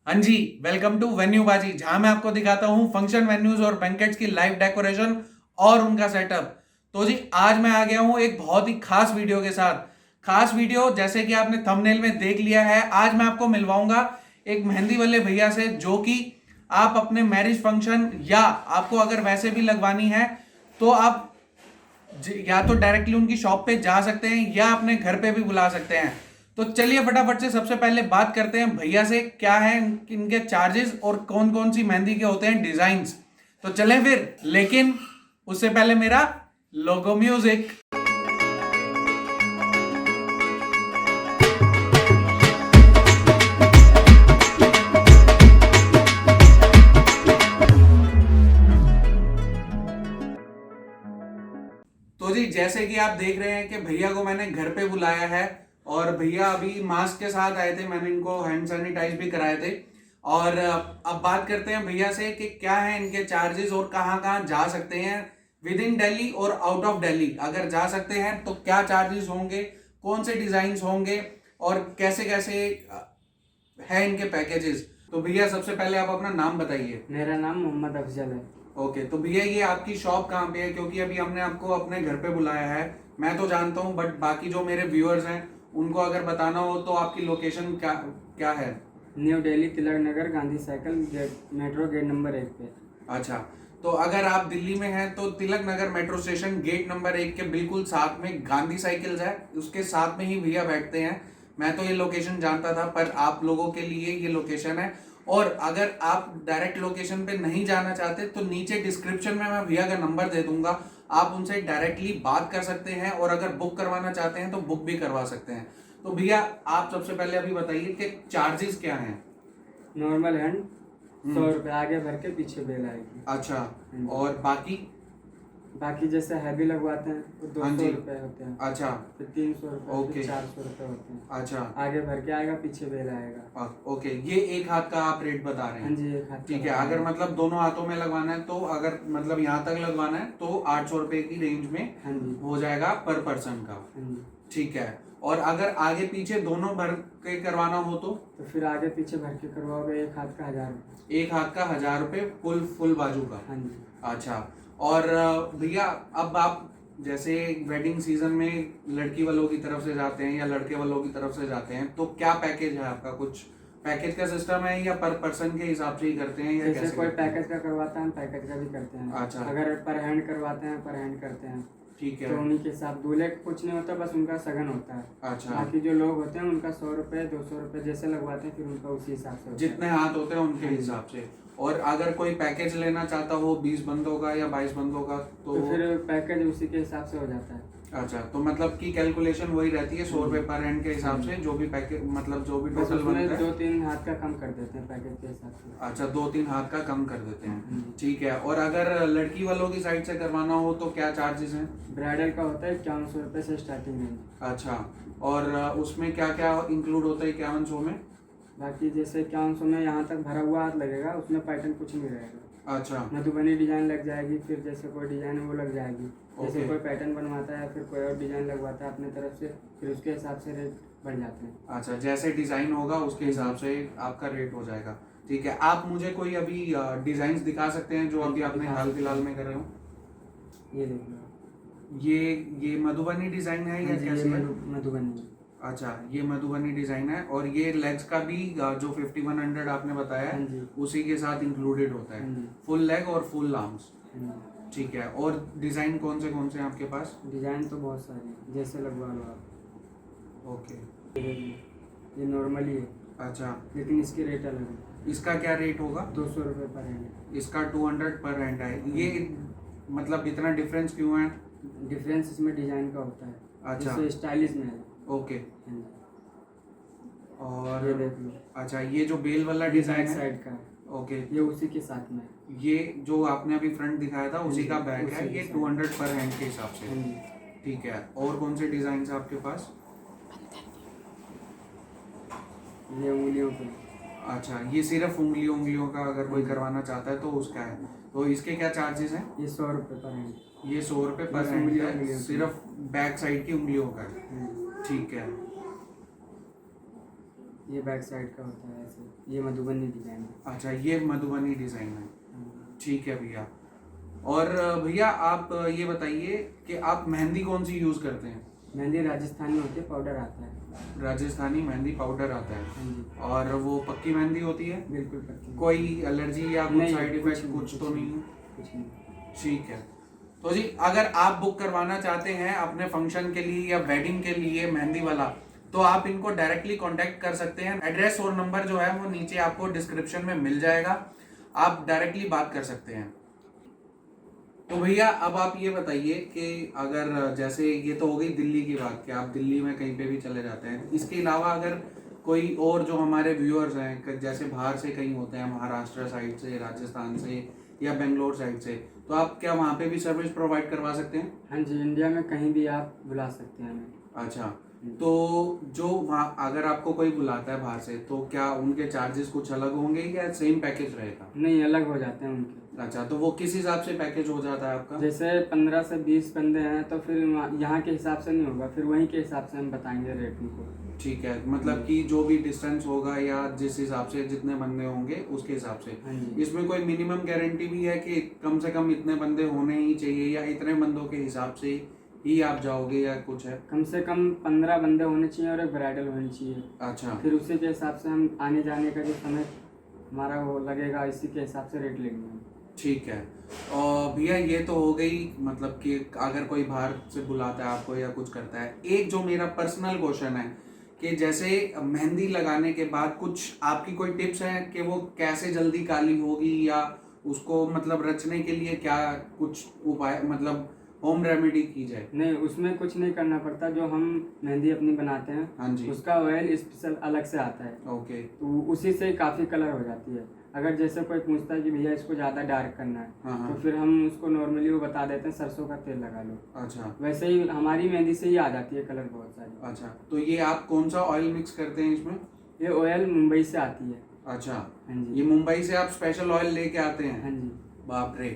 हाँ जी, welcome to venue बाजी, जहां मैं आपको दिखाता हूं फंक्शन वेन्यूज और बैंकेट्स की लाइव डेकोरेशन और उनका सेटअप। तो जी आज मैं आ गया हूं एक बहुत ही खास वीडियो के साथ। खास वीडियो जैसे कि आपने थंबनेल में देख लिया है। आज मैं आपको मिलवाऊंगा एक मेहंदी वाले भैया से, जो कि आप अपने मैरिज फंक्शन या आपको अगर वैसे भी लगवानी है तो आप या तो डायरेक्टली उनकी शॉप पे जा सकते हैं या अपने घर पे भी बुला सकते हैं। तो चलिए फटाफट से सबसे पहले बात करते हैं भैया से, क्या है इनके चार्जेस और कौन कौन सी मेहंदी के होते हैं डिजाइन्स। तो चलें फिर, लेकिन उससे पहले मेरा लोगो म्यूजिक। तो जी जैसे कि आप देख रहे हैं कि भैया को मैंने घर पे बुलाया है और भैया अभी मास्क के साथ आए थे, मैंने इनको हैंड सैनिटाइज भी कराए थे। और अब बात करते हैं भैया से कि क्या है इनके चार्जेस और कहाँ कहाँ जा सकते हैं विद इन दिल्ली और आउट ऑफ दिल्ली। अगर जा सकते हैं तो क्या चार्जेस होंगे, कौन से डिजाइन होंगे और कैसे कैसे है इनके पैकेजेस। तो भैया सबसे पहले आप अपना नाम बताइए। मेरा नाम मोहम्मद अफजल है। ओके, तो भैया ये आपकी शॉप कहाँ पे है, क्योंकि अभी हमने आपको अपने घर पे बुलाया है। मैं तो जानता हूँ बट बाकी जो मेरे व्यूअर्स हैं उनको अगर बताना हो तो आपकी लोकेशन क्या क्या है। New Delhi Tilak Nagar Gandhi cycle gate metro gate number 1 पे। अच्छा, तो अगर आप दिल्ली में हैं तो Tilak Nagar metro station gate number 1 के बिल्कुल साथ में गांधी साइकिल्स है, उसके साथ में ही भैया बैठते हैं। मैं तो ये लोकेशन जानता था पर आप लोगों के लिए ये लोकेशन है। और अगर आप डायरेक्ट लोकेशन पे नहीं जाना चाहते तो नीचे डिस्क्रिप्शन में मैं भैया का नंबर दे दूंगा, आप उनसे डायरेक्टली बात कर सकते हैं और अगर बुक करवाना चाहते हैं तो बुक भी करवा सकते हैं। तो भैया आप सबसे पहले अभी बताइए कि चार्जेस क्या हैं। नॉर्मल हैंड 100 रुपये, आगे भर के पीछे बेल आएगी। अच्छा, और बाकी बाकी जैसे हैवी लगवाते हैं तो हाँ 200 जी। रुपये होते हैं, अच्छा, फिर 300 रुपये, ओके। फिर 400 रुपये होते हैं। अच्छा, आगे भर के आएगा, पीछे बेल आएगा। ओके, ये एक हाथ का आप रेट बता रहे हाँ हैं। जी, एक हाथ ठीक है, का अगर मतलब दोनों हाथों में लगवाना है तो अगर मतलब यहाँ तक लगवाना है तो 800 रुपए की रेंज में हाँ जी, हो जाएगा पर पर्सन का। हाँ जी। ठीक है, और अगर आगे पीछे दोनों भर के करवाना हो तो तो फिर आगे पीछे भर के करवाओगे, एक हाथ का 1000 रुपये। एक हाथ का 1000 रुपए फुल बाजू का। हाँ जी। अच्छा, और भैया अब आप जैसे वेडिंग सीजन में लड़की वालों की तरफ से जाते हैं या लड़के वालों की तरफ से जाते हैं तो क्या पैकेज है आपका, कुछ पैकेज का सिस्टम है या पर पर्सन के हिसाब से ही करते हैं या जैसे कैसे कोई करते हैं? पैकेज का करवाता है, हम पैकेज का भी करते हैं। अच्छा। अगर पर हैंड करवाते हैं, पर हैंड करते हैं। ठीक तो है। उन्हीं के साथ दूल्हे का कुछ नहीं होता, बस उनका सगन होता है। अच्छा, बाकी जो लोग होते हैं उनका 100 रुपये 200 रुपये जैसे लगवाते हैं, फिर उनका उसी हिसाब से होता जितने हाथ होते हैं उनके हाँ जी। हिसाब से। और अगर कोई पैकेज लेना चाहता हो 20 बंदों का या 22 बंदों का है। तो तो फिर पैकेज उसी के हिसाब से हो जाता है। अच्छा, तो मतलब की कैलकुलेशन वही रहती है 100 रुपए पर हैंड के हिसाब से, जो भी पैकेज मतलब जो भी बस टोटल उसमें बनता है। 2-3 हाथ का कम कर देते हैं पैकेज के हिसाब से। अच्छा, 2-3 हाथ का कम कर देते हैं। हम्म। ठीक है, और अगर लड़की वालों की साइड से करवाना हो तो क्या चार्जेस हैं। ब्राइडल का होता है 5100 रुपये से स्टार्टिंग है। अच्छा, और उसमें क्या क्या इंक्लूड होता है 5100 में। बाकी जैसे 5100 में यहाँ तक भरा हुआ हाथ लगेगा, उसमें पैटर्न कुछ नहीं रहेगा। अच्छा, मधुबनी डिजाइन लग जाएगी, फिर जैसे कोई डिजाइन है वो लग जाएगी। जैसे ओके। कोई पैटर्न बनवाता है, फिर कोई और डिजाइन लगवाता है अपने तरफ से, फिर उसके हिसाब से रेट बढ़ जाते हैं। अच्छा, जैसे डिजाइन होगा उसके हिसाब से आपका रेट हो जाएगा। ठीक है, आप मुझे कोई अभी डिजाइन दिखा सकते हैं जो अभी आपने हाल फिलहाल में करे हो। ये देख लो, ये मधुबनी डिजाइन है या हाँ जी, ये कैसे है? मधुबनी। अच्छा, ये मधुबनी डिजाइन है और ये लेग्स का भी जो 5100 आपने बताया हाँ है जी, उसी के साथ इंक्लूडेड होता हाँ है, जी, फुल लेग और फुल आर्म्स। हाँ जी। ठीक है, और डिजाइन कौन से हैं आपके पास। डिजाइन तो बहुत सारे हैं, जैसे लगवा लो आप। ओके। ये देख लो, ये नॉर्मली है, अच्छा, लेकिन इसके रेट अलग है। इसका क्या रेट होगा। 200 रुपये पर हैंड। इसका 200 पर हैंड है। ये मतलब इतना डिफरेंस क्यों है। डिफरेंस इसमें डिजाइन का होता है। अच्छा, जैसे स्टाइलिश में है। ओके। हाँ जी। और ये देख लो, अच्छा, ये जो बेल वाला ये डिजाइन बैक है। साइड का है, ओके, ये उसी के साथ में है। ये जो आपने अभी फ्रंट दिखाया था उसी का बैक उसी है, के ये साथ। 200 पर हैंड के हिसाब से। हाँ जी। ठीक है, और कौन से डिजाइन है आपके पास। ये उंगलियों पे। अच्छा, ये सिर्फ उंगलियों का अगर कोई करवाना चाहता है तो उसका है। तो इसके क्या चार्जेस हैं। ये 100 रुपये पर हैंड। ये 100 रुपये पर बस हैंड उंगलियों है, सिर्फ बैक साइड की उंगलियों का है। हाँ। ठीक है, ये बैक साइड का होता है ऐसे, ये मधुबनी डिजाइन है। अच्छा, ये मधुबनी डिज़ाइन है। हाँ। ठीक है भैया। और भैया आप ये बताइए कि आप मेहंदी कौन सी यूज़ करते हैं? मेहंदी राजस्थानी होती है, पाउडर आता है। राजस्थानी मेहंदी पाउडर आता है। हाँ जी, और वो पक्की मेहंदी होती है? बिल्कुल पक्की। कोई एलर्जी या कुछ नहीं, साइड कुछ इफेक्ट नहीं, कुछ कुछ तो नहीं नहीं। है? कुछ नहीं। ठीक है। तो जी अगर आप बुक करवाना चाहते हैं अपने फंक्शन के लिए या वेडिंग के लिए मेहंदी वाला, तो आप इनको डायरेक्टली कांटेक्ट कर सकते हैं। एड्रेस और नंबर जो है वो नीचे आपको डिस्क्रिप्शन में मिल जाएगा, आप डायरेक्टली बात कर सकते हैं। तो भैया अब आप ये बताइए कि अगर जैसे ये तो हो गई दिल्ली की बात कि आप दिल्ली में कहीं पे भी चले जाते हैं, इसके अलावा अगर कोई और जो हमारे व्यूअर्स हैं जैसे बाहर से कहीं होते हैं, महाराष्ट्र साइड से, राजस्थान से या बेंगलोर साइड से, तो आप क्या वहाँ पे भी सर्विस प्रोवाइड करवा सकते हैं? हाँ जी, इंडिया में कहीं भी आप बुला सकते हैं हमें। अच्छा, तो जो वहाँ अगर आपको कोई बुलाता है बाहर से, तो क्या उनके चार्जेस कुछ अलग होंगे या सेम पैकेज रहेगा? नहीं, अलग हो जाते हैं उनके। अच्छा, तो वो किस हिसाब से पैकेज हो जाता है आपका? जैसे 15 से 20 बंदे हैं तो फिर यहाँ के हिसाब से नहीं होगा, फिर वहीं के हिसाब से हम बताएंगे रेट उनको। ठीक है, मतलब कि जो भी डिस्टेंस होगा या जिस हिसाब से जितने बंदे होंगे उसके हिसाब से। हाँ जी। इसमें कोई मिनिमम गारंटी भी है कि कम से कम इतने बंदे होने ही चाहिए या इतने बंदों के हिसाब से ही आप जाओगे या कुछ है? कम से कम 15 बंदे होने चाहिए और एक ब्राइडल होनी चाहिए। अच्छा, फिर उसी के हिसाब से हम आने जाने का जो समय हमारा वो लगेगा, इसी के हिसाब से रेट लेंगे हम। ठीक है। और भैया ये तो हो गई, मतलब कि अगर कोई बाहर से बुलाता है आपको या कुछ करता है, एक जो मेरा पर्सनल क्वेश्चन है कि जैसे मेहंदी लगाने के बाद कुछ आपकी कोई टिप्स हैं कि वो कैसे जल्दी काली होगी या उसको मतलब रचने के लिए क्या कुछ उपाय, मतलब होम रेमेडी की जाए? नहीं, उसमें कुछ नहीं करना पड़ता। जो हम मेहंदी अपनी बनाते हैं, हाँ जी। उसका ऑयल स्पेशल अलग से आता है, ओके। तो उसी से काफ़ी कलर हो जाती है। अगर जैसे कोई पूछता है कि भैया इसको ज़्यादा डार्क करना है, हाँ हाँ। तो फिर हम उसको नॉर्मली वो बता देते हैं सरसों का तेल लगा लो। अच्छा वैसे ही हमारी मेहंदी से ही आ जाती है कलर बहुत सारी। अच्छा, तो ये आप कौन सा ऑयल मिक्स करते हैं इसमें? ये ऑयल मुंबई से आती है। अच्छा, हाँ जी। ये मुंबई से आप स्पेशल ऑयल लेके आते हैं? हाँ जी। बाप रे।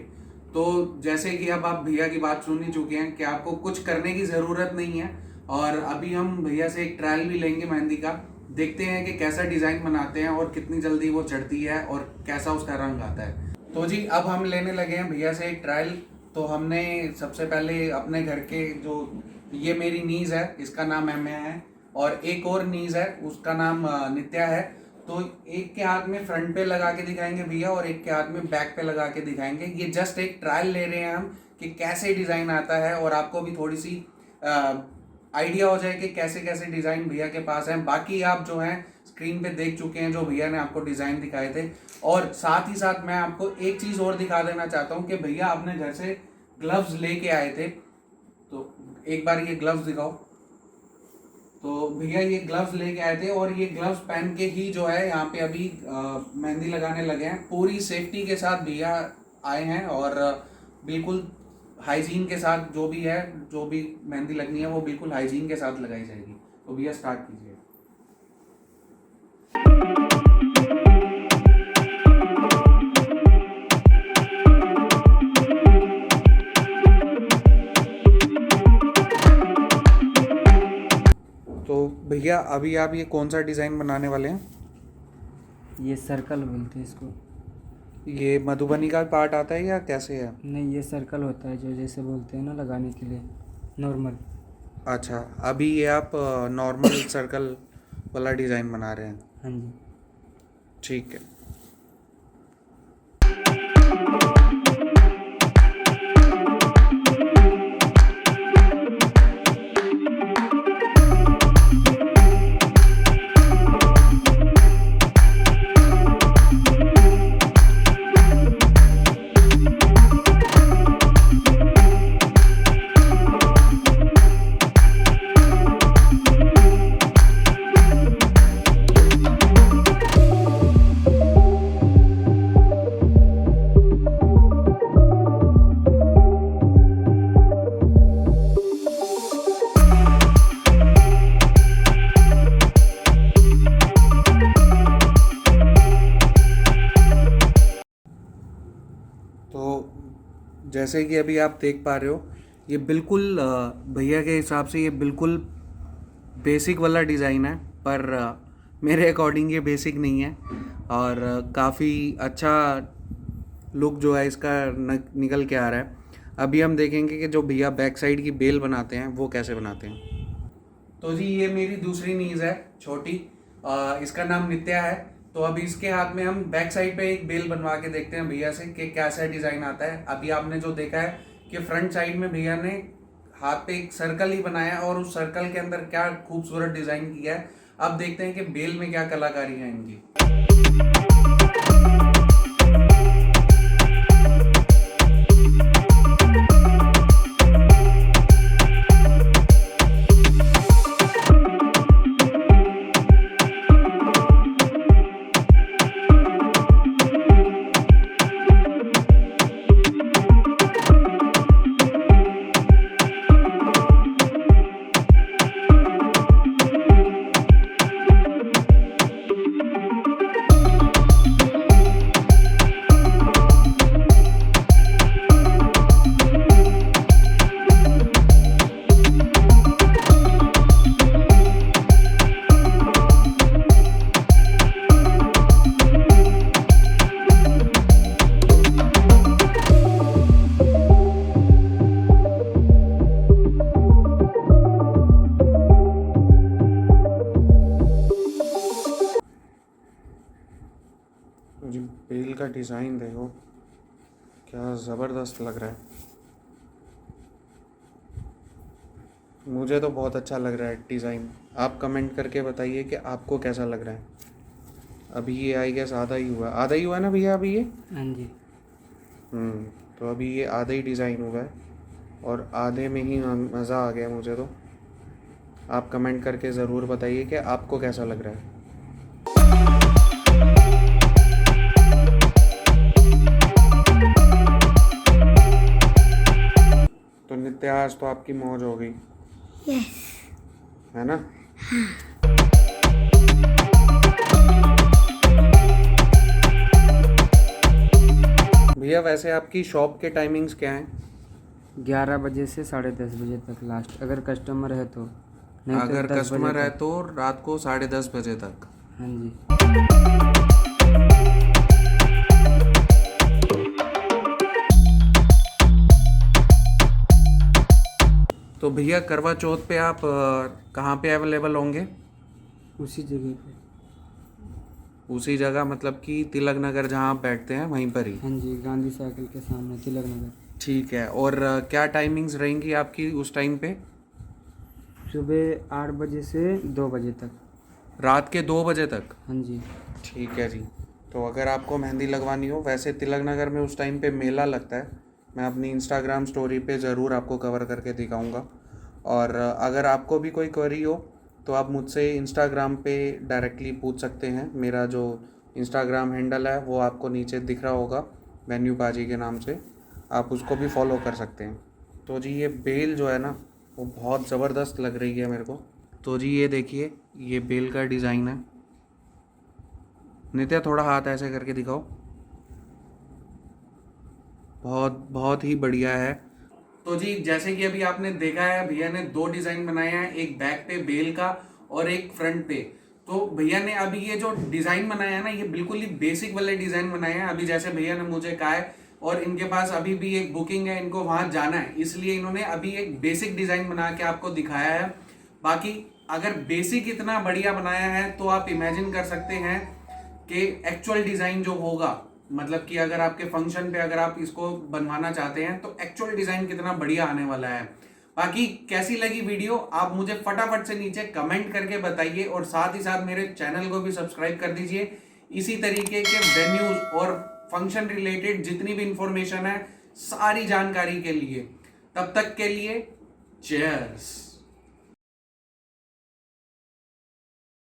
तो जैसे कि अब आप भैया की बात सुन ही चुके हैं कि आपको कुछ करने की ज़रूरत नहीं है, और अभी हम भैया से एक ट्रायल भी लेंगे मेहंदी का, देखते हैं कि कैसा डिज़ाइन बनाते हैं और कितनी जल्दी वो चढ़ती है और कैसा उसका रंग आता है। तो जी अब हम लेने लगे हैं भैया से एक ट्रायल। तो हमने सबसे पहले अपने घर के जो, ये मेरी नीज़ है, इसका नाम एम्या है, और एक और नीज़ है उसका नाम नित्या है। तो एक के हाथ में फ्रंट पे लगा के दिखाएंगे भैया और एक के हाथ में बैक पे लगा के दिखाएंगे। ये जस्ट एक ट्रायल ले रहे हैं हम कि कैसे डिज़ाइन आता है, और आपको भी थोड़ी सी आइडिया हो जाए कि कैसे कैसे डिज़ाइन भैया के पास हैं। बाकी आप जो हैं स्क्रीन पे देख चुके हैं जो भैया ने आपको डिज़ाइन दिखाए थे। और साथ ही साथ मैं आपको एक चीज़ और दिखा देना चाहता हूँ कि भैया अपने घर से ग्लव्स लेके आए थे, तो एक बार ये ग्लव्स दिखाओ। तो भैया ये ग्लव्स लेके आए थे और ये ग्लव्स पहन के ही जो है यहाँ पे अभी मेहंदी लगाने लगे हैं। पूरी सेफ्टी के साथ भैया आए हैं और बिल्कुल हाइजीन के साथ जो भी है, जो भी मेहंदी लगनी है वो बिल्कुल हाइजीन के साथ लगाई जाएगी। तो भैया स्टार्ट कीजिए। तो भैया अभी आप ये कौन सा डिज़ाइन बनाने वाले हैं? ये सर्कल बोलते हैं इसको। ये मधुबनी का पार्ट आता है या कैसे है? नहीं, ये सर्कल होता है जो जैसे बोलते हैं ना लगाने के लिए, नॉर्मल। अच्छा, अभी ये आप नॉर्मल सर्कल वाला डिज़ाइन बना रहे हैं? हाँ जी। ठीक है। तो जैसे कि अभी आप देख पा रहे हो, ये बिल्कुल भैया के हिसाब से ये बिल्कुल बेसिक वाला डिज़ाइन है, पर मेरे अकॉर्डिंग ये बेसिक नहीं है और काफ़ी अच्छा लुक जो है इसका निकल के आ रहा है। अभी हम देखेंगे कि जो भैया बैक साइड की बेल बनाते हैं वो कैसे बनाते हैं। तो जी ये मेरी दूसरी नीज है छोटी, इसका नाम नित्या है। तो अभी इसके हाथ में हम बैक साइड पे एक बेल बनवा के देखते हैं भैया से कि कैसा डिज़ाइन आता है। अभी आपने जो देखा है कि फ्रंट साइड में भैया ने हाथ पे एक सर्कल ही बनाया और उस सर्कल के अंदर क्या खूबसूरत डिज़ाइन किया है। अब देखते हैं कि बेल में क्या कलाकारी है इनकी। जी बेल का डिज़ाइन देखो क्या ज़बरदस्त लग रहा है। मुझे तो बहुत अच्छा लग रहा है डिज़ाइन। आप कमेंट करके बताइए कि आपको कैसा लग रहा है। अभी ये आई गेस आधा ही हुआ ना भैया अभी ये। हाँ जी। तो अभी ये आधा ही डिज़ाइन हुआ है और आधे में ही मज़ा आ गया मुझे। तो आप कमेंट करके ज़रूर बताइए कि आपको कैसा लग रहा है। तो नित्या आज तो आपकी मौज हो गई। यस। है ना। भैया वैसे आपकी शॉप के टाइमिंग्स क्या हैं? 11 बजे से 10:30 बजे तक लास्ट, अगर कस्टमर है तो। नहीं तो अगर 10 कस्टमर बजे है तक। तो रात को 10:30 बजे तक। हाँ जी। तो भैया करवा चौथ पे आप कहाँ पे अवेलेबल होंगे? उसी जगह पे। उसी जगह मतलब कि तिलक नगर जहाँ आप बैठते हैं वहीं पर ही? हाँ जी, गांधी साइकिल के सामने तिलक नगर। ठीक है। और क्या टाइमिंग्स रहेंगी आपकी उस टाइम पे? सुबह 8 बजे से 2 बजे तक। रात के 2 बजे तक? हाँ जी। ठीक है जी। तो अगर आपको मेहंदी लगवानी हो, वैसे तिलक नगर में उस टाइम पे मेला लगता है, मैं अपनी इंस्टाग्राम स्टोरी पे ज़रूर आपको कवर करके दिखाऊंगा। और अगर आपको भी कोई क्वेरी हो तो आप मुझसे इंस्टाग्राम पे डायरेक्टली पूछ सकते हैं। मेरा जो इंस्टाग्राम हैंडल है वो आपको नीचे दिख रहा होगा, वेन्यू पाजी के नाम से, आप उसको भी फॉलो कर सकते हैं। तो जी ये बेल जो है ना वो बहुत ज़बरदस्त लग रही है मेरे को। तो जी ये देखिए ये बेल का डिज़ाइन है। नित्या थोड़ा हाथ ऐसे करके दिखाओ। बहुत बहुत ही बढ़िया है। तो जी जैसे कि अभी आपने देखा है भैया ने 2 डिज़ाइन बनाए हैं, एक बैक पे बेल का और एक फ्रंट पे। तो भैया ने अभी ये जो डिज़ाइन बनाया है ना, ये बिल्कुल ही बेसिक वाले डिज़ाइन बनाए हैं। अभी जैसे भैया ने मुझे कहा है और इनके पास अभी भी एक बुकिंग है, इनको वहाँ जाना है, इसलिए इन्होंने अभी एक बेसिक डिज़ाइन बना के आपको दिखाया है। बाकी अगर बेसिक इतना बढ़िया बनाया है तो आप इमेजिन कर सकते हैं कि एक्चुअल डिज़ाइन जो होगा, मतलब कि अगर आपके फंक्शन पे अगर आप इसको बनवाना चाहते हैं तो एक्चुअल डिज़ाइन कितना बढ़िया आने वाला है। बाकी कैसी लगी वीडियो आप मुझे फटाफट से नीचे कमेंट करके बताइए और साथ ही साथ मेरे चैनल को भी सब्सक्राइब कर दीजिए। इसी तरीके के वेन्यूज और फंक्शन रिलेटेड जितनी भी इंफॉर्मेशन है सारी जानकारी के लिए। तब तक के लिए चीयर्स।